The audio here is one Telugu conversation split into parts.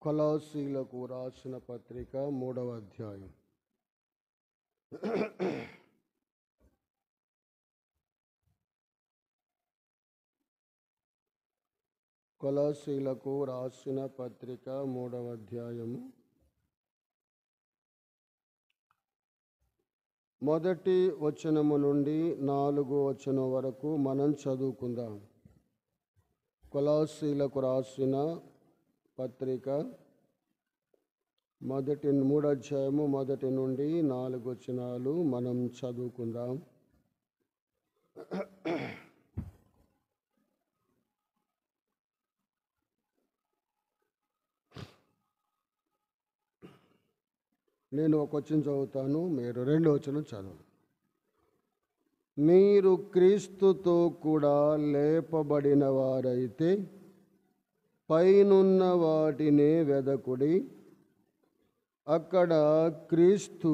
కొలస్సీలకు రాసిన పత్రిక 3వ అధ్యాయం. కొలస్సీలకు రాసిన పత్రిక 3వ అధ్యాయము మొదటి వచనము నుండి 4వ వచనం వరకు మనం చదువుకుందాం. కొలస్సీలకు రాసిన పత్రిక 3వ అధ్యాయము 1 నుండి 4 వచనాలు మనం చదువుకుందాం. నేను ఒక వచనం చదువుతాను, మీరు 2వ వచనం చదవండి. మీరు క్రీస్తుతో కూడా లేపబడిన వారైతే పైనున్న వాటినే వెదకుడి. అక్కడ క్రీస్తు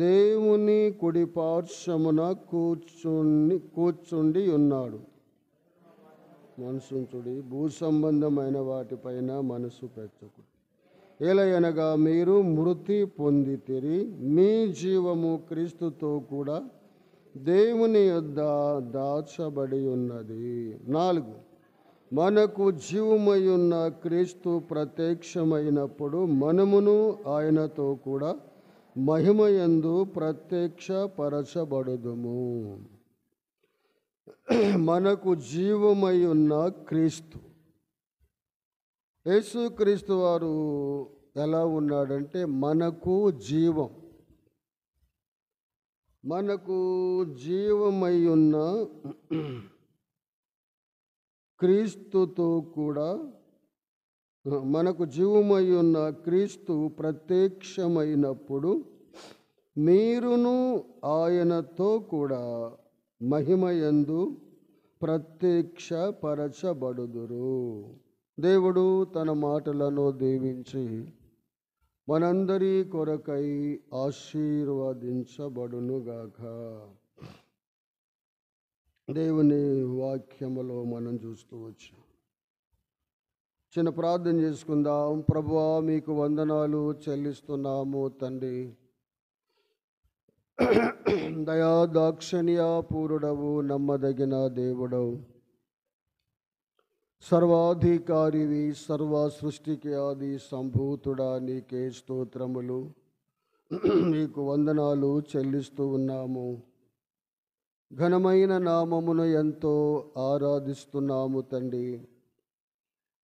దేవుని కుడిపార్శ్వమున కూర్చుండి ఉన్నాడు. మనసుంచుడి, భూ సంబంధమైన వాటిపైన మనసు పెట్టకుడి. ఏలయనగా మీరు మృతి పొందితిరి, మీ జీవము క్రీస్తుతో కూడా దేవుని యొద్ద దాచబడి ఉన్నది. 4, మనకు జీవమై ఉన్న క్రీస్తు ప్రత్యక్షమైనప్పుడు మనమును ఆయనతో కూడా మహిమయందు ప్రత్యక్షపరచబడుదుము. మనకు జీవమై ఉన్న క్రీస్తు, యేసుక్రీస్తు వారు ఎలా ఉన్నాడంటే మనకు జీవమై ఉన్న క్రీస్తుతో కూడా, మనకు జీవమై ఉన్న క్రీస్తు ప్రత్యక్షమైనప్పుడు మీరును ఆయనతో కూడా మహిమయందు ప్రత్యక్షపరచబడుదురు. దేవుడు తన మాటలను దీవించి మనందరి కొరకై ఆశీర్వదించబడునుగాక. దేవుని వాక్యములో మనం చూస్తూ వచ్చాం. చిన్న ప్రార్థన చేసుకుందాం. ప్రభువా, మీకు వందనాలు చెల్లిస్తున్నాము తండ్రి. దయా దాక్షిణ్య పూరుడవు, నమ్మదగిన దేవుడవు, సర్వాధికారివి, సర్వ సృష్టికి ఆది సంభూతుడా, నీకే స్తోత్రములు, నీకు వందనాలు చెల్లిస్తూ ఉన్నాము. ఘనమైన నామమును ఎంతో ఆరాధిస్తున్నాము తండ్రి.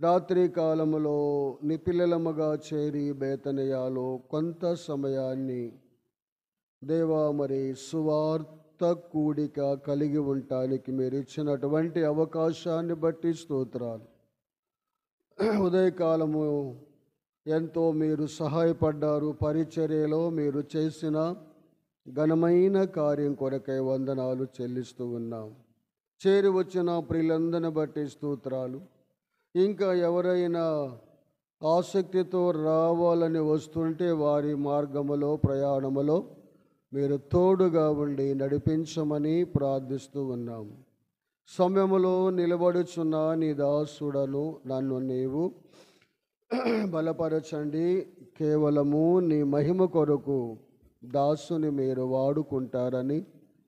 రాత్రి కాలములో నీ పిల్లలముగా చేరి బేతనియాలో కొంత సమయాన్ని దేవా మరి సువార్త కూడిక కలిగి ఉండటానికి మీరు ఇచ్చినటువంటి అవకాశాన్ని బట్టి స్తోత్రాలు. ఉదయకాలము ఎంతో మీరు సహాయపడ్డారు. పరిచర్యలో మీరు చేసిన ఘనమైన కార్యం కొరకై వందనాలు చెల్లిస్తూ ఉన్నాం. చేరి వచ్చిన ప్రియులందరిని బట్టి స్తోత్రాలు. ఇంకా ఎవరైనా ఆసక్తితో రావాలని వస్తుంటే వారి మార్గములో, ప్రయాణములో మీరు తోడుగా ఉండి నడిపించమని ప్రార్థిస్తూ ఉన్నాం. సమయములో నిలబడుచున్న నీ దాసుడను నన్ను నీవు బలపరచండి. కేవలము నీ మహిమ కొరకు దాసుని మీరు వాడుకుంటారని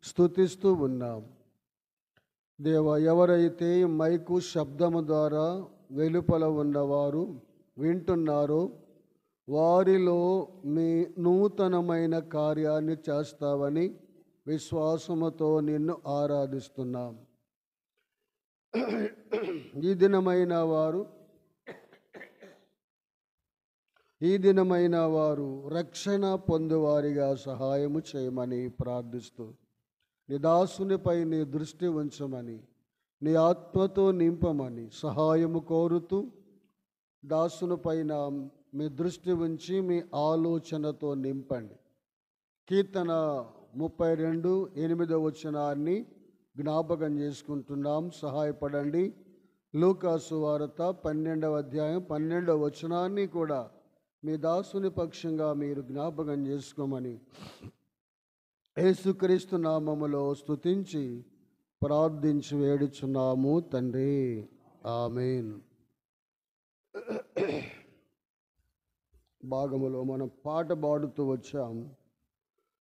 స్తుతిస్తూ ఉన్నాం. దేవా, ఎవరైతే మైకు శబ్దము ద్వారా వెలుపల ఉన్నవారు వింటున్నారో వారిలో మీ నూతనమైన కార్యాన్ని చేస్తావని విశ్వాసముతో నిన్ను ఆరాధిస్తున్నాం. ఈ దినమైన వారు రక్షణ పొందువారిగా సహాయము చేయమని ప్రార్థిస్తూ, నీ దాసునిపై నీ దృష్టి ఉంచమని, నీ ఆత్మతో నింపమని సహాయము కోరుతూ, దాసుని పైన మీ దృష్టి ఉంచి మీ ఆలోచనతో నింపండి. కీర్తన 32:8 వచనాన్ని జ్ఞాపకం చేసుకుంటున్నాం. సహాయపడండి. లూకాసు వార్త 12వ అధ్యాయం 12వ వచనాన్ని కూడా మీ దాసుని పక్షంగా మీరు జ్ఞాపకం చేసుకోమని యేసుక్రీస్తు నామములో స్తుతించి ప్రార్థించి వేడుచున్నాము తండ్రి. ఆమేన్. భాగములో మనం పాట పాడుతూ వచ్చాం.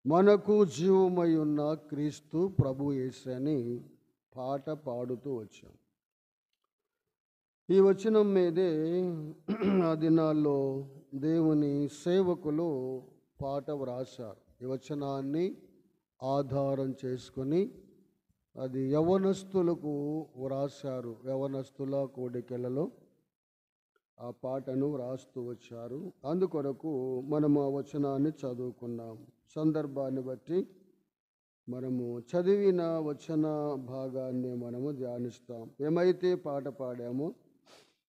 మనకు జీవమై ఉన్న క్రీస్తు ప్రభు యేసు అని పాట పాడుతూ వచ్చాం. ఈ వచనం మీదే ఆ దినాల్లో దేవుని సేవకులు పాట వ్రాశారు. ఈ వచనాన్ని ఆధారం చేసుకొని అది యవనస్తులకు వ్రాశారు. యవనస్తుల కోడికలలో ఆ పాటను వ్రాస్తూ వచ్చారు. అందుకొరకు మనము ఆ వచనాన్ని చదువుకున్నాం. సందర్భాన్ని బట్టి మనము చదివిన వచన భాగాన్ని మనము ధ్యానిస్తాం. ఏమైతే పాట పాడామో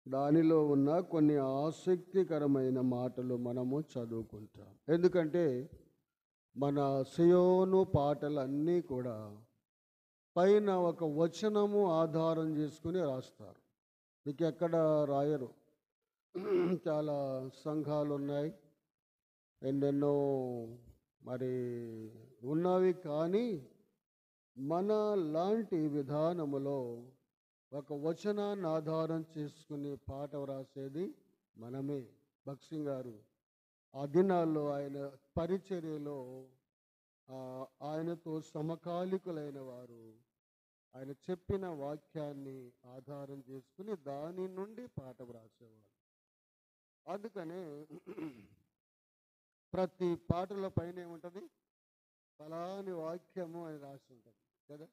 దానిలో ఉన్న కొన్ని ఆసక్తికరమైన మాటలు మనము చదువుకుంటాం. ఎందుకంటే మన సియోను పాటలన్నీ కూడా పైన ఒక వచనము ఆధారం చేసుకుని రాస్తారు. మీకు ఎక్కడ రాయరు. చాలా సంఘాలు ఉన్నాయి, ఎన్నెన్నో మరి ఉన్నవి. కానీ మన లాంటి విధానములో ఒక వచనాన్ని ఆధారం చేసుకుని పాట వ్రాసేది మనమే. భక్సింగ్ గారు ఆ దినాల్లో ఆయన పరిచర్యలో ఆయనతో సమకాలికులైన వారు ఆయన చెప్పిన వాక్యాన్ని ఆధారం చేసుకుని దాని నుండి పాట వ్రాసేవారు. అందుకనే ప్రతి పాటల పైన ఏముంటుంది, ఫలాని వాక్యము అని రాసి ఉంటుంది కదా.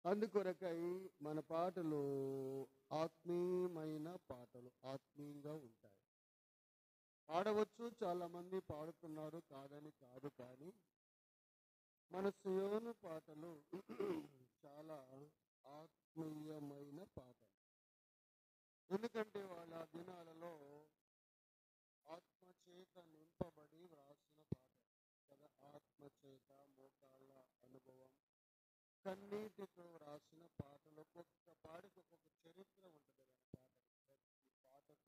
అందుకొరకై మన పాటలు ఆత్మీయమైన పాటలు, ఆత్మీయంగా ఉంటాయి. పాడవచ్చు, చాలామంది పాడుతున్నారు, కాదని కాదు. కానీ మన సియోను పాటలు చాలా ఆత్మీయమైన పాటలు. ఎందుకంటే వాళ్ళ దినాలలో ఆత్మచేత నింపబడి వ్రాసిన పాటలు కదా. ఆత్మచేత, మోకాళ్ళ అనుభవం, కన్నీటితో వ్రాసిన పాటలు. ఒక్కొక్క పాటకు ఒక్కొక్క చరిత్ర ఉంటుంది కదా పాటలు. ప్రతి పాటకు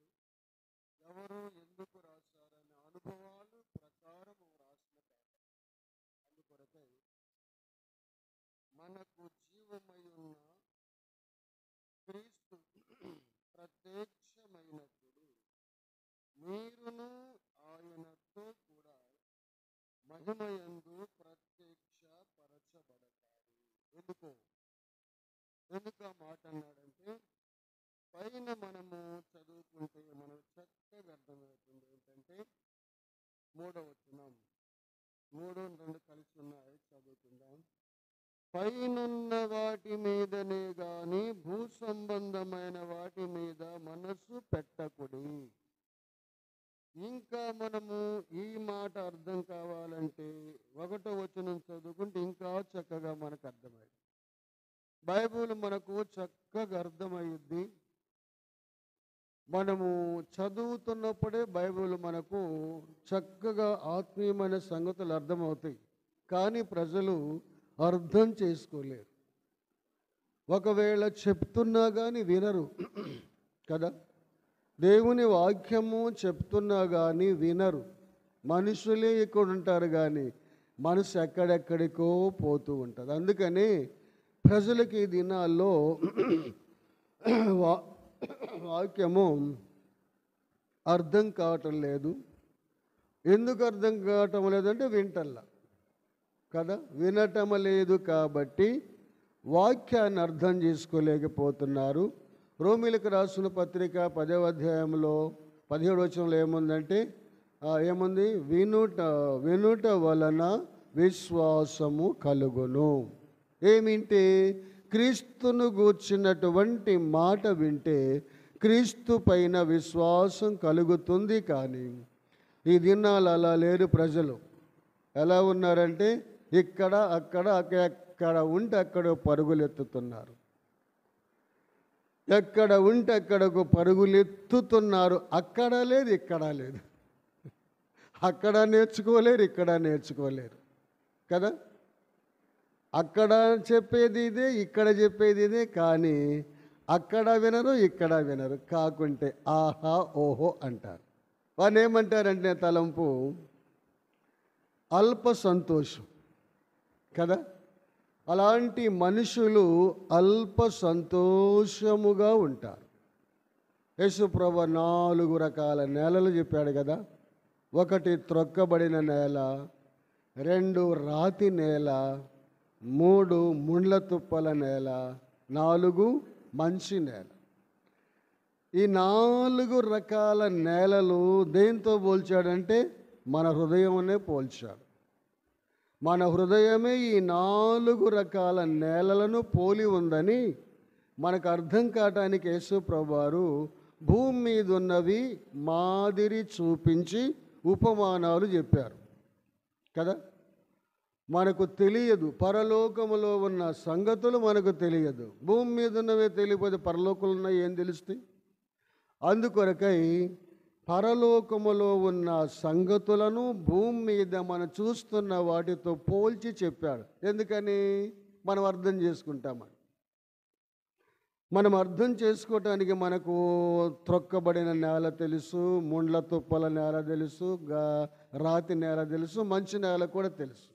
ఎవరు ఎందుకు రాశారనే అనుభవాలు ప్రకారం వ్రాసిన పాటలు. అందుకొరకై మనకు జీవమై ఉన్న క్రీస్తు ప్రత్యక్షమైనప్పుడు మీరును ఆయనతో కూడా మహిమయందు ప్రత్యక్షపరచబడతారు. ఎందుకు ఆ మాట అన్నాడంటే, పైన మనము చదువుకుంటే మనం చక్కగా అర్థమవుతుంది. ఏంటంటే 3వ వచనం, 3-2 కలిసి ఉన్నాయి, చదువుకుందాం. పైనున్న వాటి మీదనే గాని భూ సంబంధమైన వాటి మీద మనసు పెట్టకుడి. ఇంకా మనము ఈ మాట అర్థం కావాలంటే 1వ వచనం చదువుకుంటే ఇంకా చక్కగా మనకు అర్థమైంది. బైబిల్ మనకు చక్కగా అర్థమయ్యిద్ది. మనము చదువుతున్నప్పుడే బైబిల్ మనకు చక్కగా ఆత్మీయమైన సంగతులు అర్థమవుతాయి. కానీ ప్రజలు అర్థం చేసుకోలేరు. ఒకవేళ చెప్తున్నా కానీ వినరు కదా. దేవుని వాక్యము చెప్తున్నా కానీ వినరు. మనుషులే ఇక్కడ ఉంటారు కానీ మనసు ఎక్కడెక్కడికో పోతూ ఉంటుంది. అందుకని ప్రజలకి ఈ దినాల్లో వాక్యము అర్థం కావటం లేదు. ఎందుకు అర్థం కావటం లేదంటే వింటల్లా కదా, వినటం లేదు. కాబట్టి వాక్యాన్ని అర్థం చేసుకోలేకపోతున్నారు. రోమీలకు రాసిన పత్రిక 10వ అధ్యాయంలో 17వ వచనంలో ఏముందంటే, ఏముంది, వినుట వలన విశ్వాసము కలుగును. ఏమింటే క్రీస్తును గూర్చినటువంటి మాట వింటే క్రీస్తు పైన విశ్వాసం కలుగుతుంది. కానీ ఈ దినాలు అలా లేరు. ప్రజలు ఎలా ఉన్నారంటే ఇక్కడ అక్కడ ఎక్కడ ఉంటే అక్కడ పరుగులెత్తుతున్నారు. ఎక్కడ ఉంటే అక్కడకు పరుగులెత్తుతున్నారు. అక్కడ లేదు, ఇక్కడ లేదు. అక్కడ నేర్చుకోలేరు, ఇక్కడ నేర్చుకోలేరు కదా. అక్కడ చెప్పేది ఇదే, ఇక్కడ చెప్పేది ఇదే. కానీ అక్కడ వినరు, ఇక్కడ వినరు. కాకుంటే ఆహా ఓహో అంటారు. వాళ్ళు ఏమంటారంటే తలంపు అల్ప సంతోషం కదా. అలాంటి మనుషులు అల్ప సంతోషముగా ఉంటారు. యేసుప్రభు 4 రకాల నేలలు చెప్పాడు కదా. ఒకటి త్రొక్కబడిన నేల, 2 రాతి నేల, 3 ముండ్ల తుప్పల నేల, 4 మంచి నేల. ఈ 4 రకాల నేలలు దేంతో పోల్చాడంటే మన హృదయంనే పోల్చాడు. మన హృదయమే ఈ 4 రకాల నేలలను పోలి ఉందని మనకు అర్థం కావటానికి యేసు ప్రభువారు భూమి మీద ఉన్నవి మాదిరి చూపించి ఉపమానాలు చెప్పారు కదా. మనకు తెలియదు, పరలోకములో ఉన్న సంగతులు మనకు తెలియదు. భూమి మీద ఉన్నవే తెలియకపోతే పరలోకంలో ఉన్నాయి ఏం తెలుస్తాయి? అందుకొరకై పరలోకములో ఉన్న సంగతులను భూమి మీద మనం చూస్తున్న వాటితో పోల్చి చెప్పాడు. ఎందుకని? మనం అర్థం చేసుకుంటామని. మనం అర్థం చేసుకోవటానికి మనకు త్రొక్కబడిన నేల తెలుసు, ముండ్ల తుప్పల నేల తెలుసు, రాతి నేల తెలుసు, మంచి నేల కూడా తెలుసు.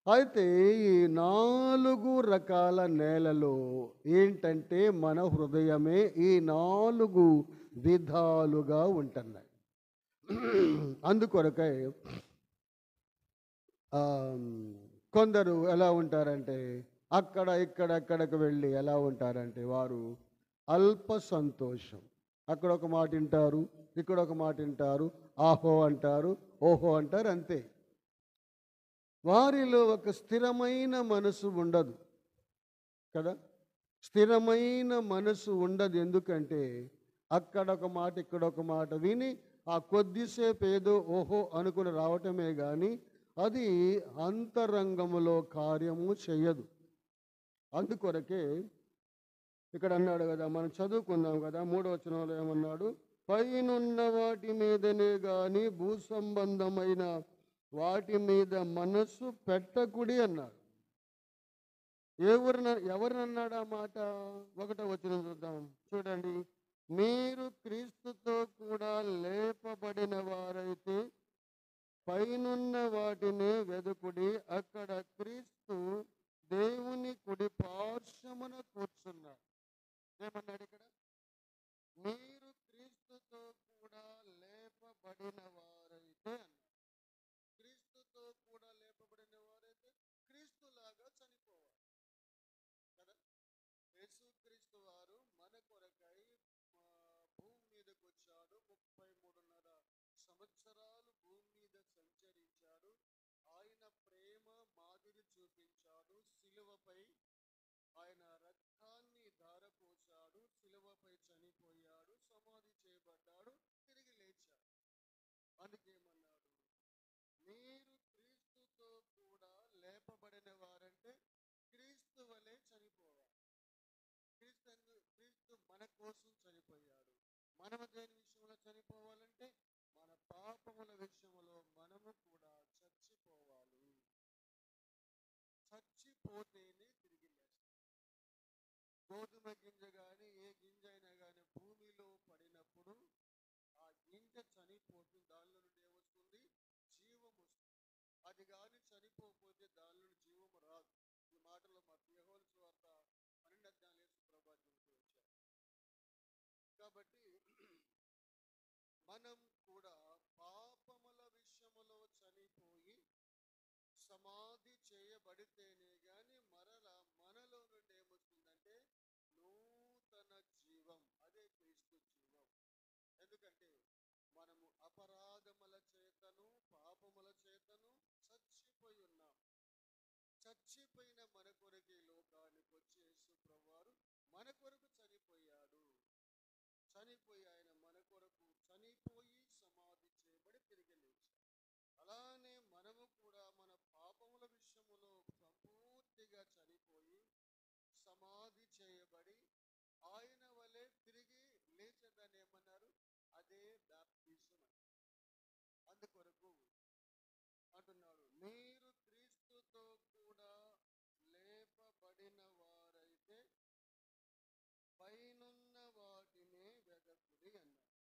అయితే ఈ 4 రకాల నేలలు ఏంటంటే మన హృదయమే ఈ 4 విధాలుగా ఉంటున్నాయి. అందుకొరకై కొందరు ఎలా ఉంటారంటే అక్కడికి వెళ్ళి ఎలా ఉంటారంటే వారు అల్ప సంతోషం. అక్కడ ఒక మాట వింటారు, ఇక్కడ ఒక మాట వింటారు, ఆహో అంటారు, ఓహో అంటారు, అంతే. వారిలో ఒక స్థిరమైన మనసు ఉండదు కదా. స్థిరమైన మనసు ఉండదు. ఎందుకంటే అక్కడ ఒక మాట ఇక్కడ ఒక మాట విని ఆ కొద్దిసేపు ఏదో ఓహో అనుకుని రావటమే కానీ అది అంతరంగములో కార్యము చేయదు. అందుకొరకే ఇక్కడ అన్నాడు కదా, మనం చదువుకున్నాం కదా, 3వ వచనంలో ఏమన్నాడు? పైనున్న వాటి మీదనే కానీ భూ సంబంధమైన వాటి మీద మనస్సు పెట్టకుడి అన్నాడు. ఎవరినన్నాడు ఆ మాట? 1వ వచనం చూద్దాం, చూడండి. మీరు క్రీస్తుతో కూడా లేపబడిన వారైతే పైనున్న వాటిని వెదుకుడి, అక్కడ క్రీస్తు దేవుని కుడి పార్శ్వమున కూర్చున్నాడు. ఏమన్నాడు ఇక్కడ? మీరు క్రీస్తుతో కూడా లేపబడిన వారైతే అన్నాడు. క్రీస్తుతో కూడా లేపబడిన వారైతే క్రీస్తులాగా చనిపోవాలి కదా. యేసుక్రీస్తు వారు మన కొరకై భూమి మీదకి వచ్చాడు. 33.5 సంవత్సరాలు భూమి మీద సంచరించాడు. ఆయన ప్రేమ మాదిరి చూపించాడు. సిలువపై ఆయన రక్తాన్ని ధారపోశాడు. సిలువపై చనిపోయాడు, సమాధి చేయబడ్డాడు, తిరిగి లేచాడు. అందుకేమన్నాడు? మీరు క్రీస్తుతో కూడా లేపబడిన వారంటే క్రీస్తు వలె చనిపోవాలి. క్రీస్తు మన కోసం చనిపోయాడు. మనము దేని విషయంలో చనిపోవాలంటే మన పాపముల విషయంలో మనము కూడా చచ్చిపోవాలి. చచ్చిపోతేనే తిరిగి లేస్తాం. గోధుమ గింజ కానీ ఏ గింజ అయినా కానీ భూమిలో పడినప్పుడు ఆ గింజ చనిపోతుంది, దానిలో నుండి ఏమొస్తుంది? జీవం వస్తుంది. అది కానీ చనిపోతే దానిలో నుండి జీవం రాదు. ఈ మాటలో మా యోహాను సువార్త 12వ అధ్యాయంలో ప్రభు చెబుతూ వచ్చారు. కాబట్టి మనం కూడా పాపముల విషయములో చనిపోయి సమాధి చేయబడితేనే గాని మరలా మనలో నుండి ఏమొస్తుందంటే నూతన జీవం. అదే క్రీస్తు జీవం. ఎందుకంటే మనము అపరాధముల చేతను పాపముల చేతను చచ్చిపోయి ఉన్నాం. చచ్చిపోయిన మన కొరకు ఈ లోకానికి వచ్చి యేసు ప్రభువారు మన కొరకు చనిపోయాడు. చనిపోయి ఆయన మన కొరకు చనిపోయి సమాధి చేయబడి తిరిగి లేచాడు. అలానే మనము కూడా మన పాపముల విషయములో సంపూర్తిగా చనిపోయి సమాధి చేయబడి ఆయన వలె తిరిగి లేచదని ఏమన్నారు? అదే బాప్టిజం. అందుకొరకు అంటున్నాడు, మీరు క్రీస్తుతో కూడా లేపబడిన వారైతే పైనున్న వాటినే వెదకుడి అన్నాడు.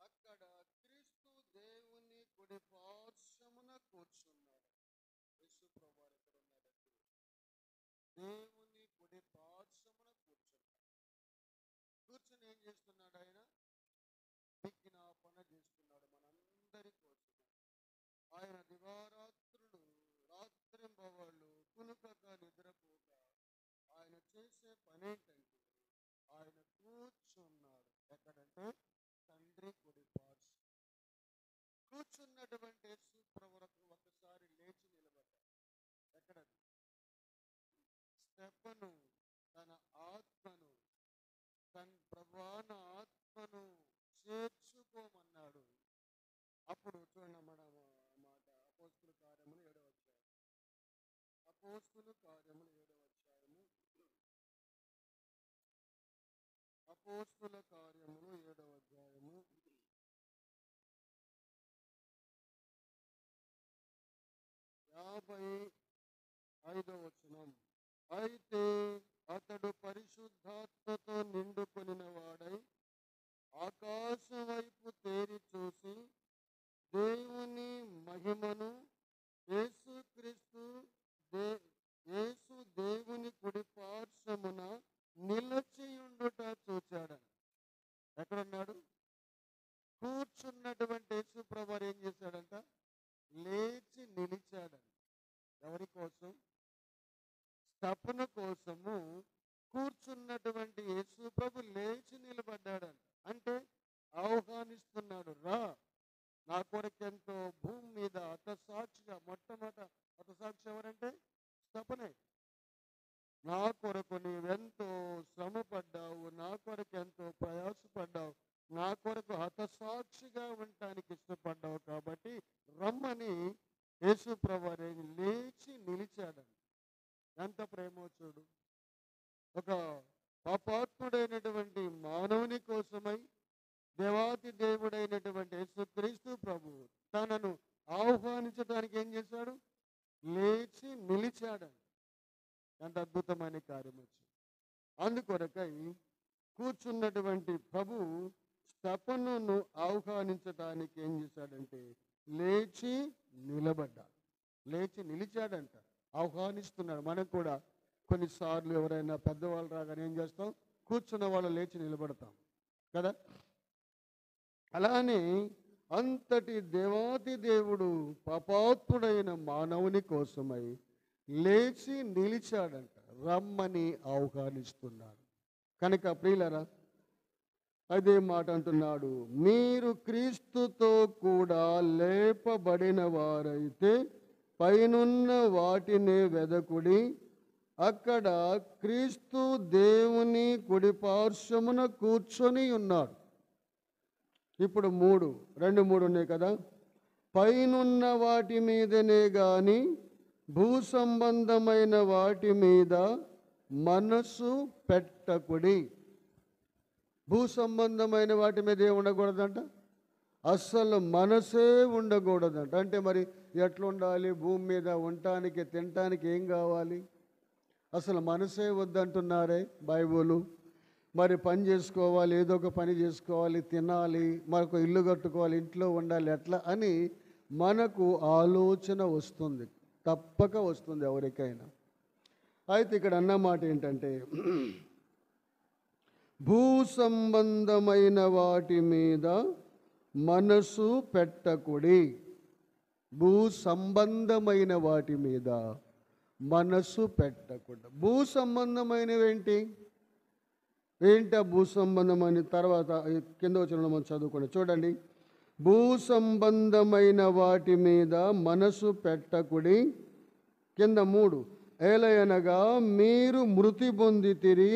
అక్కడ క్రీస్తు దేవుని కుడి పార్శ్వమున కూర్చున్నాడు. యేసు ప్రభువారు ఎక్కడ ఉన్నాడంటే దేవుని కుడి పార్శ్వమున కూర్చున్నాడు. కూర్చుని ఏం చేస్తున్నాడు? ఆయన విజ్ఞాపన చేస్తున్నాడు మన చేసే పని ఏంటంటే ఆయన కూర్చున్నాడు. ఎక్కడంటే తండ్రి కుడి పార్శ్వం. కూర్చున్నటువంటి యేసు ప్రభువుకు ఒకసారి లేచి నిలబడ్డాడు. ఎక్కడది? స్టెఫను తన ఆత్మను, తన ప్రభువాన ఆత్మను చేర్చుకోమన్నాడు. అప్పుడు చూడండి మన మాట అపోస్తుల కార్యములు 7వ అధ్యాయం. అపోస్తుల కార్యములు 7వ అధ్యాయము. అపోస్తుల కార్యములు 7వ అధ్యాయము 55వ వచనం. అయితే అతడు పరిశుద్ధాత్మతో నిండుకొనిన వాడై ఆకాశం వైపు తేరి చూసి దేవుని మహిమను, యేసు దేవుని కుడి పార్శ్వమున నిలిచియుండుట చూచాడని. ఎక్కడున్నాడు? కూర్చున్నటువంటి యేసు ప్రభువు ఏం చేశాడంట? లేచి నిలిచాడని. ఎవరి కోసం? స్తపన కోసము కూర్చున్నటువంటి యేసు ప్రభు లేచి నిలబడ్డాడంట. అంటే ఆహ్వానిస్తున్నాడు, రా నా కొరకెంతో భూమి మీద హతసాక్షిగా. మొట్టమొదట హతసాక్షి ఎవరంటే స్తపనే. నా కొరకు నీవెంతో శ్రమ పడ్డావు, నా కొరకు ఎంతో ప్రయాసపడ్డావు, నా కొరకు హతసాక్షిగా ఉండటానికి ఇష్టపడ్డావు, కాబట్టి రమ్మని యేసు ప్రభువు లేచి నిలిచాడని. ఎంత ప్రేమో చూడు. ఒక పాపాత్ముడైనటువంటి మానవుని కోసమై దేవాతి దేవుడైనటువంటి యేసుక్రీస్తు ప్రభువు తనను ఆహ్వానించడానికి ఏం చేశాడు? లేచి నిలిచాడని. ఎంత అద్భుతమైన కార్యం వచ్చింది. అందుకొరకై కూర్చున్నటువంటి ప్రభు స్తపనును ఆహ్వానించడానికి ఏం చేశాడంటే లేచి నిలబడ్డాడు. లేచి నిలిచాడంట. ఆహ్వానిస్తున్నాడు. మనం కూడా కొన్నిసార్లు ఎవరైనా పెద్దవాళ్ళు రాగానే ఏం చేస్తాం? కూర్చున్న వాళ్ళు లేచి నిలబడతాం కదా. అలానే అంతటి దేవాతి దేవుడు పాపాత్ముడైన మానవుని కోసమై లేచి నిలిచాడంట. రమ్మని ఆహ్వానిస్తున్నాడు. కనుక ప్రియులరా, అదే మాట అంటున్నాడు, మీరు క్రీస్తుతో కూడా లేపబడిన వారైతే పైనున్న వాటినే వెదకుడి, అక్కడ క్రీస్తు దేవుని కుడి పార్శ్వమున కూర్చొని ఉన్నాడు. ఇప్పుడు 2-3 ఉన్నాయి కదా. పైనున్న వాటి మీదనే గాని భూ సంబంధమైన వాటి మీద మనసు పెట్టకుడి. భూ సంబంధమైన వాటి మీద ఏం ఉండకూడదంట? అస్సలు మనసే ఉండకూడదంట. అంటే మరి ఎట్లుండాలి? భూమి మీద ఉండటానికి తినటానికి ఏం కావాలి? అసలు మనసే వద్దంటున్నారే బైబిలు. మరి పని చేసుకోవాలి, ఏదో ఒక పని చేసుకోవాలి, తినాలి, మనకు ఇల్లు కట్టుకోవాలి, ఇంట్లో ఉండాలి, ఎట్లా అని మనకు ఆలోచన వస్తుంది, తప్పక వస్తుంది ఎవరికైనా. అయితే ఇక్కడ అన్నమాట ఏంటంటే భూ సంబంధమైన వాటి మీద మనసు పెట్టకుడి. భూ సంబంధమైన వాటి మీద మనసు పెట్టకూడదు. భూ సంబంధమైనవి ఏంటి? ఆ భూ సంబంధమైన తర్వాత కింద వచ్చిన మనం చదువుకోండి. చూడండి, భూ సంబంధమైన వాటి మీద మనసు పెట్టకుడి. కింద 3, ఏలయనగా మీరు మృతి పొందితిరి,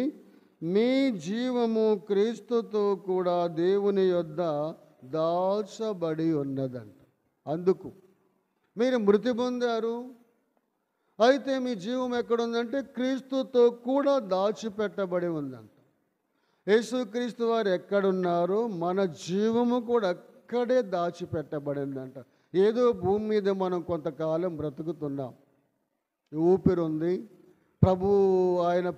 మీ జీవము క్రీస్తుతో కూడా దేవుని యొద్ద దాచబడి ఉన్నదంట. అందుకు మీరు మృతి పొందారు. అయితే మీ జీవం ఎక్కడుందంటే క్రీస్తుతో కూడా దాచిపెట్టబడి ఉందంట. యేసుక్రీస్తు వారు ఎక్కడున్నారో మన జీవము కూడా అక్కడే దాచిపెట్టబడిందంట. ఏదో భూమి మీద మనం కొంతకాలం బ్రతుకుతున్నాం, ఊపిరి ఉంది. ప్రభు ఆయన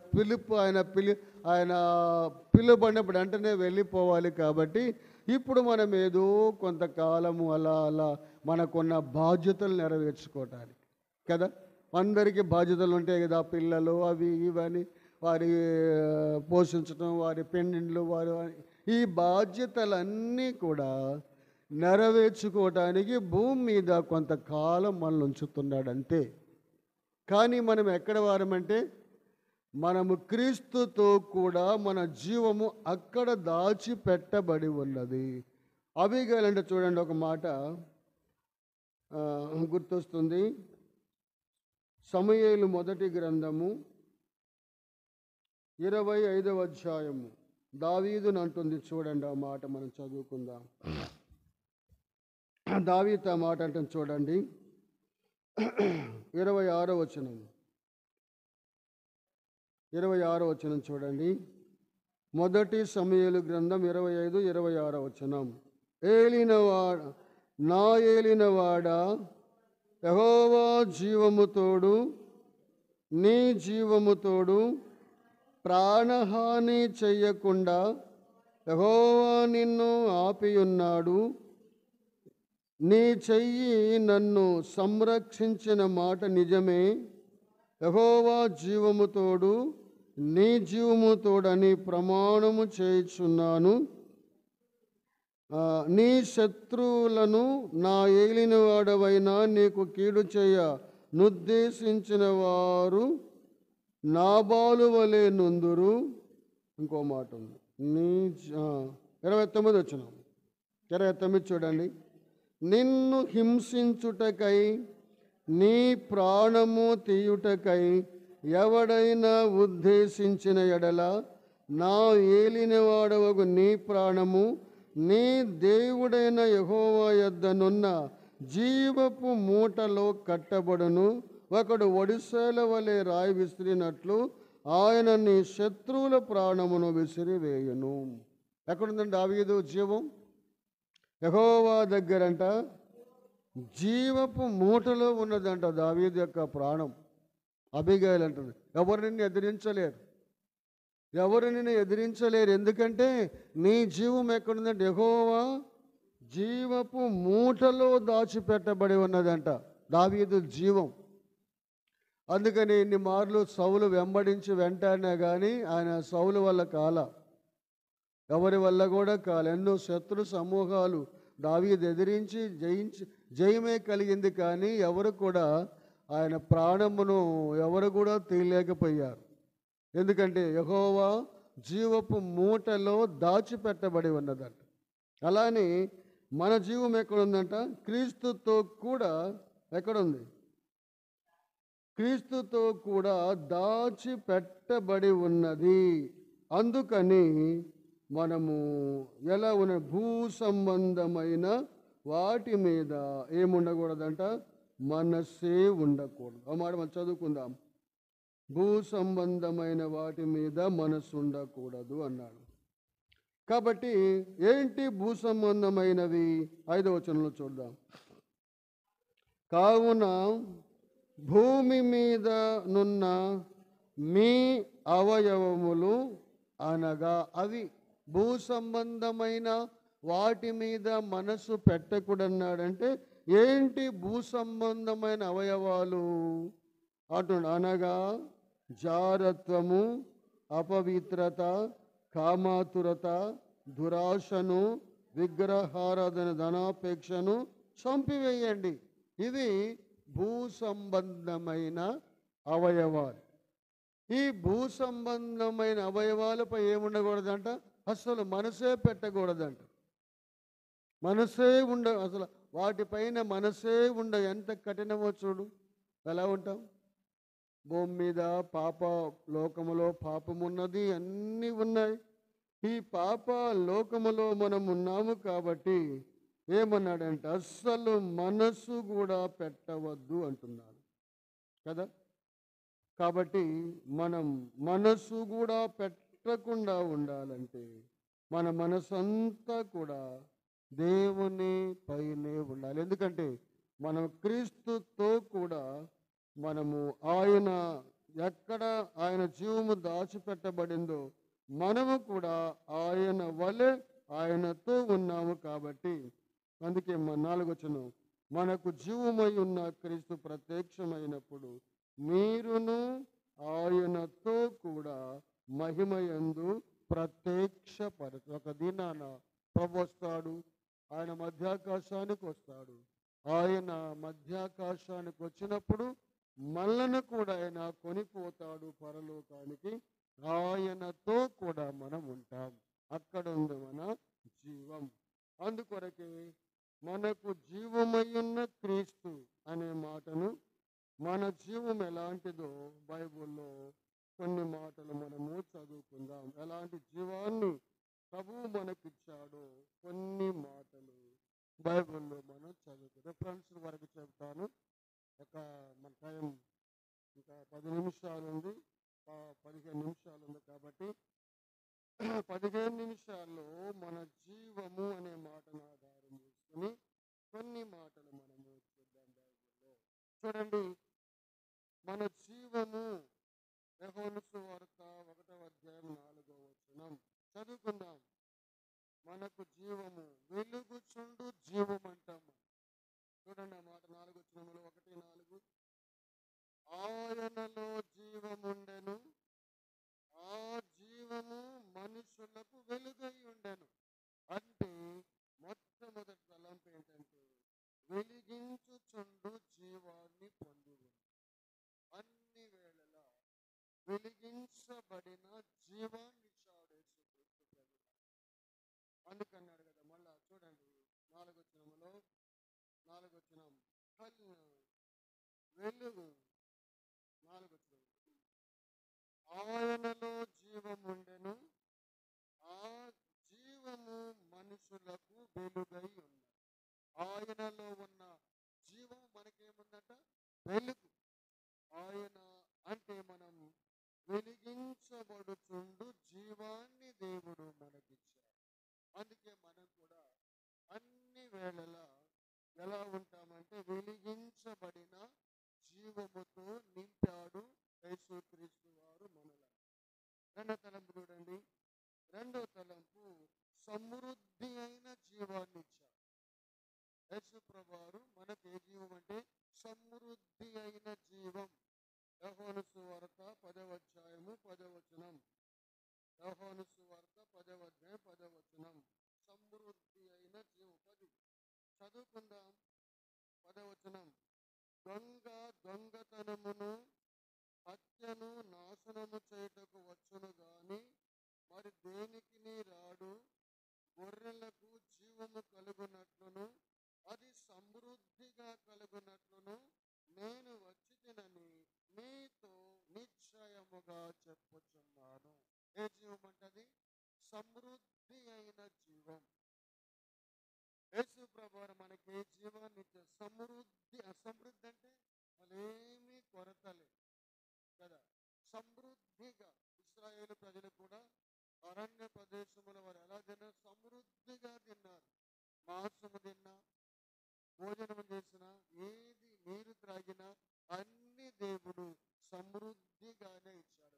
పిలుబడినప్పుడు వెంటనే వెళ్ళిపోవాలి. కాబట్టి ఇప్పుడు మనం ఏదో కొంతకాలము అలా మనకున్న బాధ్యతలు నెరవేర్చుకోవటానికి కదా. అందరికీ బాధ్యతలు ఉంటాయి కదా, పిల్లలు అవి ఇవని, వారి పోషించడం, వారి పెండిండ్లు, ఈ బాధ్యతలన్నీ కూడా నెరవేర్చుకోవటానికి భూమి మీద కొంతకాలం మనల్ని ఉంచుతున్నాడు అంతే. కానీ మనం ఎక్కడ వారమంటే మనము క్రీస్తుతో కూడా మన జీవము అక్కడ దాచిపెట్టబడి ఉన్నది. అబిగైల్ అంటే చూడండి, ఒక మాట గుర్తొస్తుంది. సమూయేలు మొదటి గ్రంథము 25వ అధ్యాయము దావీదుని అంటుంది. చూడండి ఆ మాట మనం చదువుకుందాం. దావీదు ఆ మాట అంటుంది చూడండి, 26వ వచనం. 26వ వచనం చూడండి. మొదటి సమూయేలు గ్రంథం 25:26వ వచనం. నా ఏలినవాడా, యెహోవా జీవము తోడు, నీ జీవము తోడు, ప్రాణహాని చెయ్యకుండా యెహోవా నిన్ను ఆపియున్నాడు. నీ చెయ్యి నన్ను సంరక్షించిన మాట నిజమే. యెహోవా జీవము తోడు, నీ జీవము తోడని ప్రమాణము చేయుచున్నాను. నీ శత్రువులను నా ఏలినవాడవైనా నీకు కీడు చేయ నుద్దేశించిన వారు నాబాలు వలె నుందురు. ఇంకో మాట ఉంది, 29 వచనం. 29 చూడండి. నిన్ను హింసించుటకై, నీ ప్రాణము తీయుటకై ఎవడైనా ఉద్దేశించిన ఎడల నా ఏలినవాడవగు నీ ప్రాణము నీ దేవుడైన యెహోవా యొద్దనున్న జీవపు మూటలో కట్టబడును. ఒకడు ఒడిసేల వలె రాయి విసిరినట్లు ఆయన నీ శత్రువుల ప్రాణమును విసిరివేయును. ఎక్కడుందండి దావీదు జీవం? యెహోవా దగ్గరంట జీవపు మూటలో ఉన్నదంట దావీదు యొక్క ప్రాణం. అబిగైల్ అంటుంది, ఎవరు నిన్ను ఎదిరించలేరు. ఎందుకంటే నీ జీవం ఎక్కడుందంటే యెహోవా జీవపు మూటలో దాచిపెట్టబడి ఉన్నదంట దావీదు జీవం. అందుకని ఇన్ని మార్లు సౌలు వెంబడించి వెంటాడినా కానీ ఆయన సౌలు వల్ల కాల, ఎవరి వల్ల కూడా కాల. ఎన్నో శత్రు సమూహాలు దావీదు ఎదిరించి జయమే కలిగింది, కానీ ఎవరు కూడా ఆయన ప్రాణమును ఎవరు కూడా తీయలేకపోయారు. ఎందుకంటే యెహోవా జీవపు మూటలో దాచిపెట్టబడి ఉన్నదంట. అలానే మన జీవం ఎక్కడుందంట? క్రీస్తుతో కూడా ఎక్కడుంది? క్రీస్తుతో కూడా దాచిపెట్టబడి ఉన్నది. అందుకని మనము ఎలా ఉన్న భూ సంబంధమైన వాటి మీద ఏముండకూడదంట? మనస్సే ఉండకూడదు. ఆ మాట మనం చదువుకుందాం. భూ సంబంధమైన వాటి మీద మనసు ఉండకూడదు అన్నాడు. కాబట్టి ఏంటి భూ సంబంధమైనవి? 5వ వచనంలో చూద్దాం. కావున భూమి మీద నున్న మీ అవయవములు అనగా, అవి భూ సంబంధమైన వాటి మీద మనసు పెట్టకూడన్నాడంటే ఏంటి భూ సంబంధమైన అవయవాలు అంటున్నాడు? అనగా జారత్వము, అపవిత్రత, కామాతురత, దురాశను, విగ్రహారాధన, ధనాపేక్షను చంపివేయండి. ఇవి భూ సంబంధమైన అవయవాలు. ఈ భూ సంబంధమైన అవయవాలపై ఏముండకూడదంట? అసలు మనసే పెట్టకూడదంట. మనసే అసలు వాటిపైన మనసే ఎంత కఠినమో చూడు. ఎలా ఉంటాం? భూమి మీద లోకములో పాపమున్నది, అన్నీ ఉన్నాయి. ఈ పాప లోకములో మనం ఉన్నాము కాబట్టి ఏమన్నాడంటే అస్సలు మనసు కూడా పెట్టవద్దు అంటున్నాడు కదా. కాబట్టి మనం మనసు కూడా పెట్టకుండా ఉండాలంటే మన మనసంతా కూడా దేవుని పైనే ఉండాలి. ఎందుకంటే మనం క్రీస్తుతో కూడా మనము ఎక్కడ ఆయన జీవము దాచిపెట్టబడిందో మనము కూడా ఆయన వలె ఆయనతో ఉన్నాము. కాబట్టి అందుకే 4వ వచనం, మనకు జీవమై ఉన్న క్రీస్తు ప్రత్యక్షమైనప్పుడు మీరును ఆయనతో కూడా మహిమయందు ప్రత్యక్షపరచు. ఒక దినాన ప్రభు వస్తాడు, ఆయన మధ్యాకాశానికి వస్తాడు. ఆయన మధ్యాకాశానికి వచ్చినప్పుడు మనలను కూడా ఆయన కొనిపోతాడు పరలోకానికి. ఆయనతో కూడా మనం ఉంటాం. అక్కడ ఉంది మన జీవం. అందుకొరకే మనకు జీవమయ్యున్న క్రీస్తు అనే మాటను, మన జీవం ఎలాంటిదో బైబిల్లో కొన్ని మాటలు మనము చదువుకుందాం. ఎలాంటి జీవాన్ని ప్రభువు మనకిచ్చాడో కొన్ని మాటలు బైబిల్లో మనం చదువుకుందాం. రిఫరెన్స్ వరకు చెప్తాను. మన టైం ఇంకా 10 నిమిషాలు ఉంది, 15 నిమిషాలు ఉంది. కాబట్టి 15 నిమిషాల్లో మన జీవము అనే మాటను ఆధారం చేసుకుని కొన్ని మాటలు మనము చూద్దాం బైబిల్లో. చూడండి, మన జీవము యోహాను సువార్త 1వ అధ్యాయం 4వ వచనం చదువుకుందాం. మనకు జీవము వెలుగుచుండు జీవం అంటాము. చూడండి ఆ మాట 4వ వచనంలో 1:4. ఆయనలో జీవముండెను, ఆ జీవము మనుషులకు వెలుగై ఉండెను. అంటే మొట్టమొదటి తలంపు ఏంటంటే వెలిగించుచుండు జీవాన్ని పొంది అన్ని వేళలా వెలిగించబడిన జీవాన్ని ఇచ్చాడు యేసుక్రీస్తు ప్రభువు. అందుకన్నాడు కదా. మళ్ళా చూడండి 4వ వచనంలో 4వ వచనం వెలుగు 4వ వచనం. ఆయనలో జీవముండెను, ఆ జీవము మనుషులకు వెలుగై ఉన్నది. ఆయనలో ఉన్న జీవం మనకేముందట? వెలుగు. ఆయన అంటే మనం వెలిగించబడుచుండు జీవాన్ని దేవుడు మనకిచ్చాడు. అందుకే మనం కూడా అన్ని వేళలా ఎలా ఉంటామంటే వెలిగించబడిన జీవముతో నింపాడు యేసుక్రీస్తు వారు మనలను. రెండో తలంపు చూడండి. రెండో తలంపు సమృద్ధి అయిన జీవాన్ని ఇచ్చాడు యేసు ప్రభువారు. మనకు ఏ జీవం అంటే సమృద్ధి అయిన జీవం. యోహాను సువార్త 10వ అధ్యాయము 10వ వచనం. యోహాను సువార్త 10వ అధ్యాయం 10వ వచనం. సమృద్ధి అయిన జీవం 10 చదువుకుందాం. 10వ వచనం. దొంగతనమును హత్యను నాశనము చేయుటకు వచ్చును గాని మరి దేనికి రాడు. గొర్రెలకు జీవము కలుగునట్లును అది సమృద్ధిగా కలుగునట్లును నేను వచ్చి తినని మీతో నిశ్చయముగా చెప్పుచున్నాను. ఏ జీవం అంటది? సమృద్ధి అయిన జీవం. యేసు ప్రభువారు మనకి ఏ జీవాన్ని ఇచ్చారు? సమృద్ధి. అసమృద్ధి అంటే మళ్ళేమీ కొరత లేదు కదా. సమృద్ధిగా ఇశ్రాయేలు ప్రజలు కూడా అరణ్య ప్రదేశముల వారు ఎలా తిన్నారు? సమృద్ధిగా తిన్నారు. మాంసము తిన్నా, భోజనం చేసినా, ఏది నీరు త్రాగినా అన్ని దేవుడు సమృద్ధిగానే ఇచ్చాడు.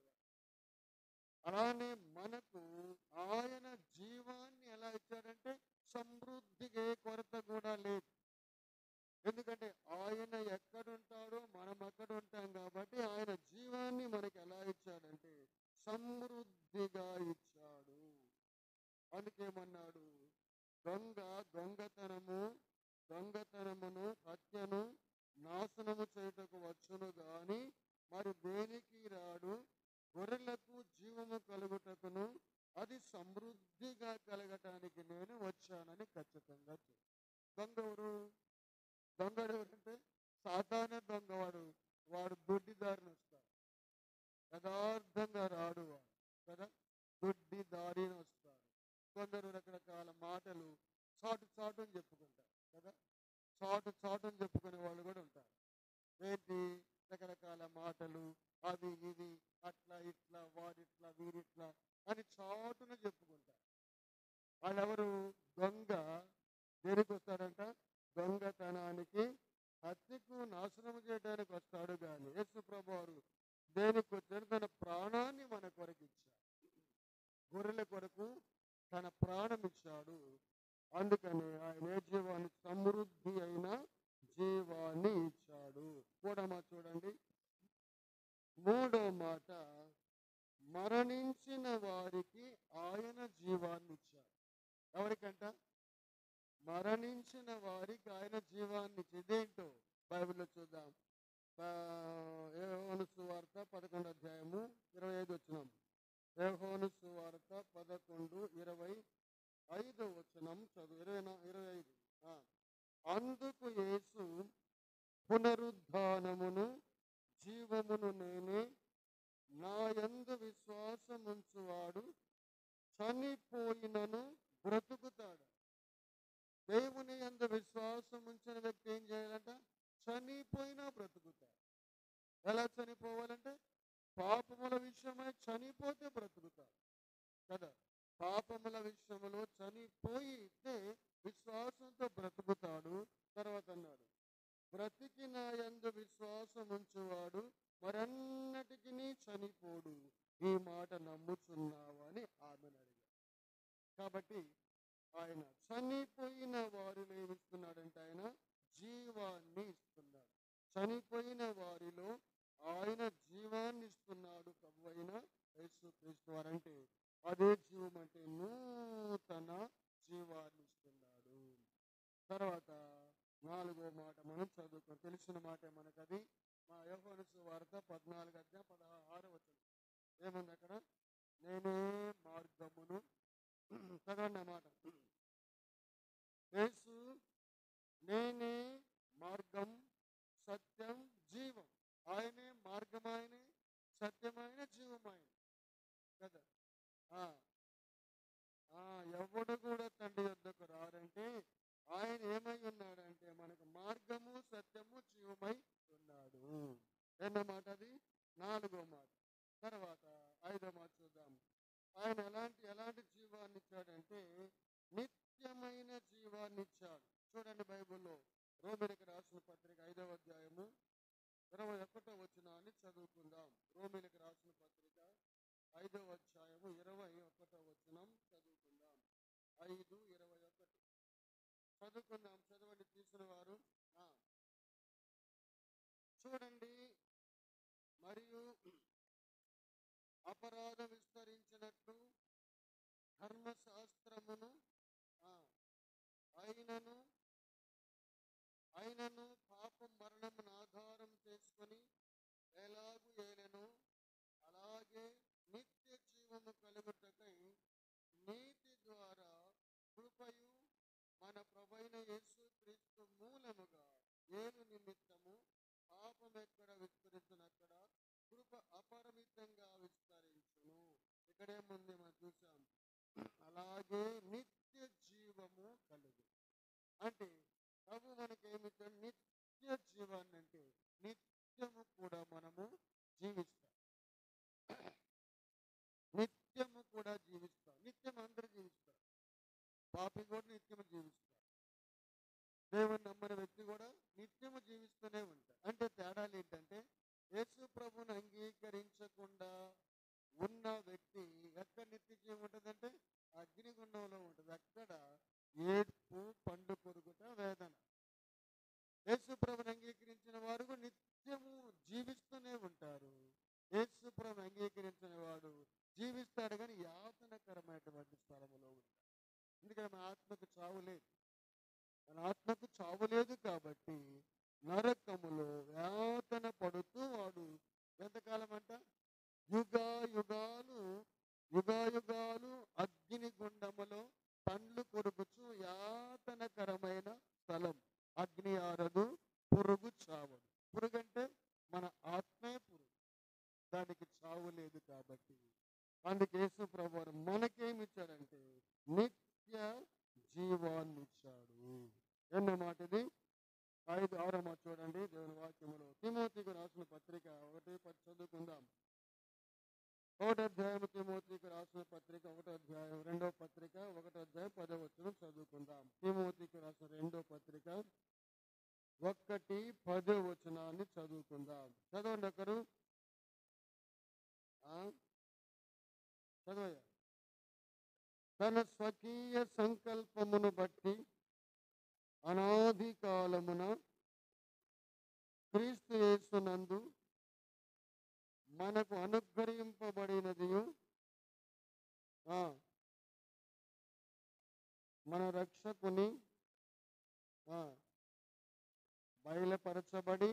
అలానే మనకు ఆయన జీవాన్ని ఎలా ఇచ్చాడంటే సమృద్ధిగా కొరత కూడా లేదు. ఎందుకంటే ఆయన ఎక్కడుంటాడో మనం అక్కడ ఉంటాం కాబట్టి ఆయన జీవాన్ని మనకి ఎలా ఇచ్చాడంటే సమృద్ధిగా ఇచ్చాడు. అందుకేమన్నాడు? దొంగతనమును హత్యను నాశనము చేయుటకు వచ్చును గాని మరి దేనికి రాడు. గొర్రెలకు జీవము కలుగుటకును అది సమృద్ధిగా కలగటానికి నేను వచ్చానని ఖచ్చితంగా దొంగడు ఎవరంటే సాధారణ దొంగవాడు. వాడు దొడ్డిదారిని వస్తాడు, యథార్థంగా రాడు వాడు కదా. దొడ్డి దారిని వస్తాడు. కొందరు రకరకాల మాటలు చాటు అని చెప్పుకుంటారు కదా. చాటు అని చెప్పుకునే వాళ్ళు కూడా ఉంటారు. ఏంటి? రకరకాల మాటలు, అవి ఇవి, అట్లా ఇట్లా, వాడిట్లా వీరిట్లా అని చాటున చెప్పుకుంటారు. వాళ్ళెవరు? దొంగ. దేనికి వస్తాడంట? దొంగతనానికి, హత్యకు, నాశనం చేయడానికి వస్తాడు. కానీ యేసు ప్రభువారు దేనికి వచ్చాడు? తన ప్రాణాన్ని మన కొరకు ఇచ్చాడు. గొర్రెల కొరకు తన ప్రాణం ఇచ్చాడు. అందుకని ఆయన ఏ జీవాన్ని? సమృద్ధి అయిన జీవాన్ని ఇచ్చాడు. కూడా చూడండి, 3వ మాట, మరణించిన వారికి ఆయన జీవాన్ని ఇచ్చాడు. ఎవరికంట? మరణించిన వారికి ఆయన జీవాన్ని ఇచ్చేది. ఇదేంటో బైబిల్లో చూద్దాం. యోహాను సువార్త 11వ అధ్యాయము 25 వచనం. యోహాను సువార్త 11:25 వచనం చదువు. 25. అందుకు యేసు, పునరుద్ధానమును జీవమును నేనే, నా యందు విశ్వాసముంచువాడు చనిపోయినను బ్రతుకుతాడు. దేవుని యందు విశ్వాసం ఉంచిన వ్యక్తి ఏం చేయాలంట? చనిపోయినా బ్రతుకుతాడు. ఎలా చనిపోవాలంటే పాపముల విషయమై చనిపోతే బ్రతుకుతాడు కదా. పాపముల విషయంలో చనిపోయితే విశ్వాసంతో బ్రతుకుతాడు. తర్వాత అన్నాడు, బ్రతికి నా యందు విశ్వాసం ఉంచువాడు మరన్నటికి చనిపోడు. ఈ మాట నమ్ముచున్నావా అని ఆమెను అడిగాడు. కాబట్టి ఆయన చనిపోయిన వారిలో ఏమిస్తున్నాడంటే ఆయన జీవాన్ని ఇస్తున్నాడు. చనిపోయిన వారిలో ఆయన జీవాన్ని ఇస్తున్నాడు. ప్రభువైన యేసుక్రీస్తు వారంటే అదే జీవం, అంటే నూతన జీవాన్ని ఇస్తున్నాడు. తర్వాత 4వ మాట మనం చదువుకో, తెలిసిన మాట మనకు అది. మా యోహాను సువార్త 14:16 వచనం ఏముంది అక్కడ? నేనే మార్గమును, చదవండి అన్నమాట. యేసు నేనే మార్గం, సత్యం, జీవం. ఆయనే మార్గం, ఆయనే సత్యమైన జీవమైన కదా. ఎవడు కూడా తండ్రి వద్దకు రారంటే ఆయన ఏమై ఉన్నాడంటే మనకు మార్గము, సత్యము, జీవమై ఉన్నాడు. ఎన్నో మాట అది? 4వ మాట. తర్వాత 5వ మాట చూద్దాం. ఆయన ఎలాంటి జీవాన్ని ఇచ్చాడంటే నిత్యమైన జీవాన్ని ఇచ్చాడు. చూడండి బైబిల్లో రోమీయులకు రాసిన పత్రిక 5వ అధ్యాయము 21వ వచనాన్ని చదువుకుందాం. రోమీయులకు రాసిన పత్రిక 5వ అధ్యాయము 21వ వచనం చదువుకుందాం. 5:21 చదువుకుందాం. చదవండి తీసిన వారు. చూడండి, మరియు అపరాధం విస్తరించినట్లు ధర్మశాస్త్రమును అయినను పాపం మరణమును ఆధారం చేసుకొని ఎలాగు ఏలెను, అలాగే నిత్య జీవము కలుగుటకై నీతి ద్వారా కృపయు మన ప్రభువైన యేసుక్రీస్తు మూలముగా ఏలు నిమిత్తము పాపం ఎక్కడ విస్తరించినక్కడ కృప అపరిమితంగా విస్తరించును. ఇక్కడేముంది మనం చూసాం, అలాగే నిత్య జీవము కలుగు. అంటే ప్రభు మనకేమిచ్చాడు? నిత్య జీవాన్ని. అంటే నిత్యము కూడా మనము జీవిస్తాం. నిత్యము కూడా జీవిస్తాం. నిత్యం అందరూ జీవిస్తారు. పాపి కూడా నిత్యము జీవిస్తారు. దేవుని నమ్మని వ్యక్తి కూడా నిత్యము జీవిస్తూనే ఉంటారు. అంటే తేడాలు ఏంటంటే యేసు ప్రభువును అంగీకరించకుండా ఉన్న వ్యక్తి ఎక్కడ నిత్య జీవం ఉంటుందంటే అగ్నిగుండంలో ఉంటుంది. అక్కడ ఏడ్పు, పండు కొరుకుట, వేదన. యేసు ప్రభువును అంగీకరించిన వారు నిత్యము జీవిస్తూనే ఉంటారు. యేసు ప్రభువును అంగీకరించిన వాడు జీవిస్తాడు కానీ యాతనకరమైనటువంటి స్థలములో ఉంటాడు. ఎందుకంటే మన ఆత్మకు చావు లేదు. మన ఆత్మకు చావు లేదు కాబట్టి నరకములో యాతన పడుతూ వాడు ఎంతకాలం అంట? యుగాయుగాలు అగ్నిగుండములో పండ్లు కొరుకుచు యాతనకరమైన స్థలం. అగ్ని ఆరదు, పురుగు చావదు. పురుగు అంటే మన ఆత్మే పురుగు, దానికి చావు లేదు. కాబట్టి అందుకే యేసు ప్రభువు మనకేమి ఇచ్చాడంటే నిత్య జీవాన్ని ఇచ్చాడు. ఎన్నో మాట ఇది? 5-6వ మాట చూడండి దేవుని వాక్యములో. తిమోతికి రాసిన పత్రిక 1:10 చదువుకుందాం. 1వ అధ్యాయం తిమోతికి రాసిన పత్రిక 1వ అధ్యాయం 2వ పత్రిక 1వ అధ్యాయం 10వ వచనం చదువుకుందాం. తిమోతికి రాసిన 2వ పత్రిక 1:10 వచనాన్ని చదువుకుందాం. చదవండి ఒకరు. చదవయ్యా. తన స్వకీయ సంకల్పమును బట్టి అనాది కాలమున క్రీస్తు యేసునందు మనకు అనుగ్రహింపబడినది మన రక్షకుని బయలుపరచబడి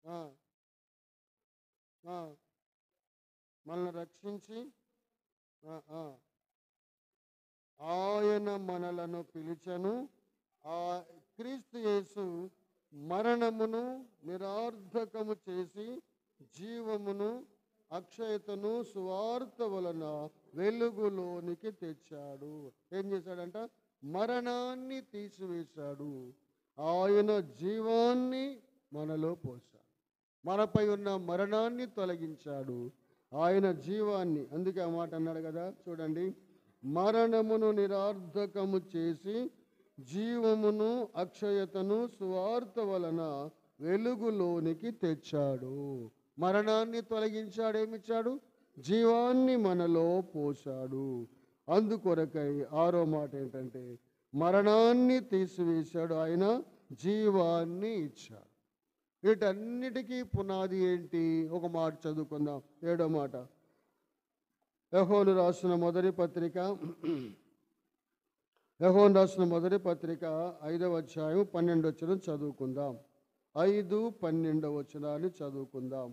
ఆ, ఆ, మనల్ని రక్షించి ఆ, ఆ, ఆయన మనలను పిలిచెను. ఆ క్రీస్తు యేసు మరణమును నిరార్థకము చేసి జీవమును అక్షయతను సువార్త వలన వెలుగులోనికి తెచ్చాడు. ఏం చేశాడంట? మరణాన్ని తీసివేశాడు. ఆయన జీవాన్ని మనలో పోశాడు. మనపై ఉన్న మరణాన్ని తొలగించాడు, ఆయన జీవాన్ని. అందుకే ఆ మాట అన్నాడు కదా, చూడండి. మరణమును నిరార్థకము చేసి జీవమును అక్షయతను సువార్త వలన వెలుగులోనికి తెచ్చాడు. మరణాన్ని తొలగించాడు. ఏమిచ్చాడు? జీవాన్ని మనలో పోశాడు. అందుకొరకై 6వ మాట ఏంటంటే, మరణాన్ని తీసివేశాడు, ఆయన జీవాన్ని ఇచ్చాడు. వీటన్నిటికీ పునాది ఏంటి? ఒక మాట చదువుకుందాం. 7వ మాట, యోహాను రాసిన మొదటి పత్రిక 5వ అధ్యాయం 12వ వచనం చదువుకుందాం. 5:12 వచనాన్ని చదువుకుందాం.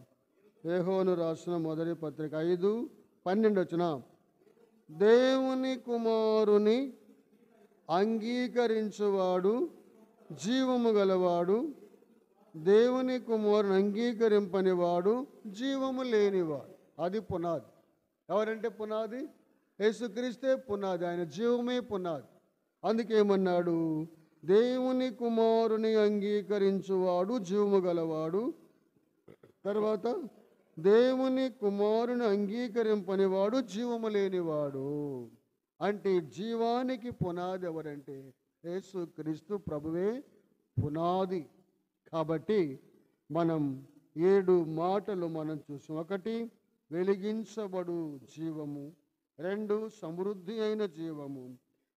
యోహాను రాసిన మొదటి పత్రిక 5:12 వచనం. దేవుని కుమారుని అంగీకరించువాడు జీవము గలవాడు, దేవుని కుమారుని అంగీకరింపనివాడు జీవము లేనివాడు. అది పునాది. ఎవరంటే పునాది? యేసుక్రీస్తే పునాది, ఆయన జీవమే పునాది. అందుకేమన్నాడు? దేవుని కుమారుని అంగీకరించువాడు జీవము గలవాడు, తర్వాత దేవుని కుమారుని అంగీకరింపనివాడు జీవము లేనివాడు. అంటే జీవానికి పునాది ఎవరంటే యేసుక్రీస్తు ప్రభువే పునాది. కాబట్టి మనం 7 మాటలు మనం చూసాం. 1, వెలిగించబడు జీవము. 2, సమృద్ధి అయిన జీవము.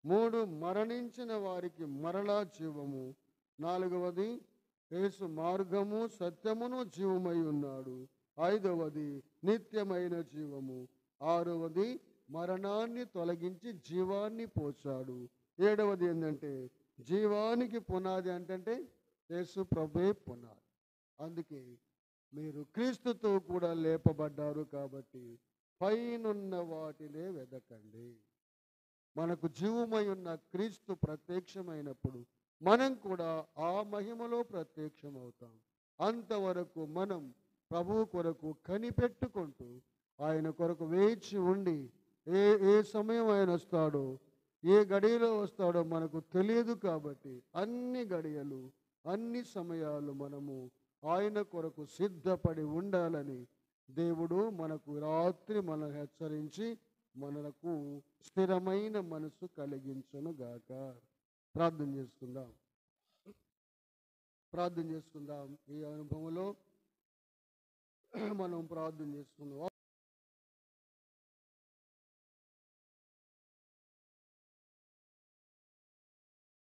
3, మరణించిన వారికి మరలా జీవము. 4వది, యేసు మార్గము సత్యమును జీవమై ఉన్నాడు. 5వది, నిత్యమైన జీవము. 6వది, మరణాన్ని తొలగించి జీవాన్ని పోశాడు. 7వది ఏంటంటే, జీవానికి పునాది అంటే యేసు ప్రభువే పునాది. అందుకే మీరు క్రీస్తుతో కూడా లేపబడ్డారు కాబట్టి పైనున్న వాటినే వెదకండి. మనకు జీవమై ఉన్న క్రీస్తు ప్రత్యక్షమైనప్పుడు మనం కూడా ఆ మహిమలో ప్రత్యక్షమవుతాం. అంతవరకు మనం ప్రభువు కొరకు కనిపెట్టుకుంటూ ఆయన కొరకు వేచి ఉండి, ఏ సమయం ఆయన వస్తాడో, ఏ గడియలో వస్తాడో మనకు తెలియదు. కాబట్టి అన్ని గడియలు, అన్ని సమయాలు మనము ఆయన కొరకు సిద్ధపడి ఉండాలని దేవుడు మనకు రాత్రి మనం హెచ్చరించి మనకు స్థిరమైన మనసు కలిగించును గాక. ప్రార్థన చేసుకుందాం. ఈ అనుభవంలో మనం ప్రార్థన చేసుకుందాం.